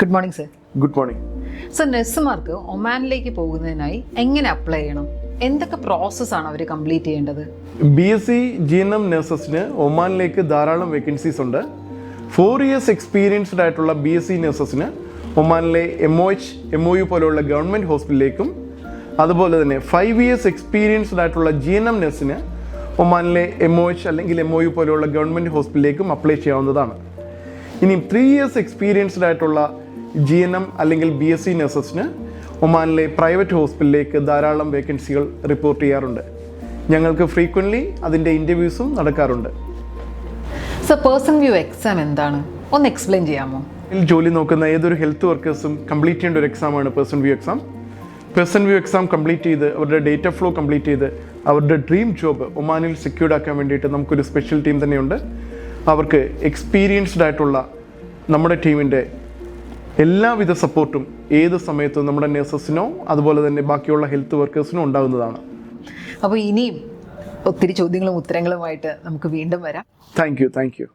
Good morning sir. Good morning. Sir, നഴ്സുമാർക്ക് ഒമാനിലേക്ക് പോകുന്നതിനായി എങ്ങനെ അപ്ലൈ ചെയ്യണം? എന്തൊക്കെ പ്രോസസ്സാണ് അവർ കംപ്ലീറ്റ് ചെയ്യേണ്ടത്? BSc GNM നഴ്സസിന് ഒമാനിലേക്ക് ധാരാളം വേക്കൻസീസ് ഉണ്ട്. 4 years എക്സ്പീരിയൻസ്ഡ് ആയിട്ടുള്ള BSc നഴ്സസിന് ഒമാനിലെ MOH MOU പോലെയുള്ള ഗവൺമെൻറ് ഹോസ്പിറ്റലിലേക്കും, അതുപോലെ തന്നെ 5 years എക്സ്പീരിയൻസ്ഡ് ആയിട്ടുള്ള GNM നഴ്സിന് ഒമാനിലെ MOH അല്ലെങ്കിൽ MOU പോലെയുള്ള ഗവൺമെൻറ് ഹോസ്പിറ്റലിലേക്കും അപ്ലൈ ചെയ്യാവുന്നതാണ്. ഇനി 3 years എക്സ്പീരിയൻസ്ഡ് ആയിട്ടുള്ള GNM അല്ലെങ്കിൽ BSc നഴ്സസിന് ഒമാനിലെ പ്രൈവറ്റ് ഹോസ്പിറ്റലിലേക്ക് ധാരാളം വേക്കൻസികൾ റിപ്പോർട്ട് ചെയ്യാറുണ്ട്. ഞങ്ങൾക്ക് ഫ്രീക്വൻ്റ്ലി അതിൻ്റെ ഇൻ്റർവ്യൂസും നടക്കാറുണ്ട്. സർ, പേഴ്സൺ വ്യൂ എക്സാം എന്താണ്? ഒന്ന് എക്സ്പ്ലെയിൻ ചെയ്യാമോ? ജോലി നോക്കുന്ന ഏതൊരു ഹെൽത്ത് വർക്കേഴ്സും കംപ്ലീറ്റ് ചെയ്യേണ്ട ഒരു എക്സാമാണ് Pearson VUE exam. Pearson VUE exam complete ചെയ്ത് അവരുടെ ഡേറ്റ ഫ്ലോ കംപ്ലീറ്റ് ചെയ്ത് അവരുടെ ഡ്രീം ജോബ് ഒമാനിൽ സെക്യൂർഡ് ആക്കാൻ വേണ്ടിയിട്ട് നമുക്കൊരു സ്പെഷ്യൽ ടീം തന്നെയുണ്ട്. അവർക്ക് എക്സ്പീരിയൻസ്ഡ് ആയിട്ടുള്ള നമ്മുടെ ടീമിൻ്റെ എല്ലാവിധ സപ്പോർട്ടും ഏത് സമയത്തും നമ്മുടെ നഴ്സസിനോ അതുപോലെ തന്നെ ബാക്കിയുള്ള ഹെൽത്ത് വർക്കേഴ്സിനോ ഉണ്ടാകുന്നതാണ്. അപ്പോൾ ഇനിയും ഒത്തിരി ചോദ്യങ്ങളും ഉത്തരങ്ങളുമായിട്ട് നമുക്ക് വീണ്ടും വരാം. Thank you.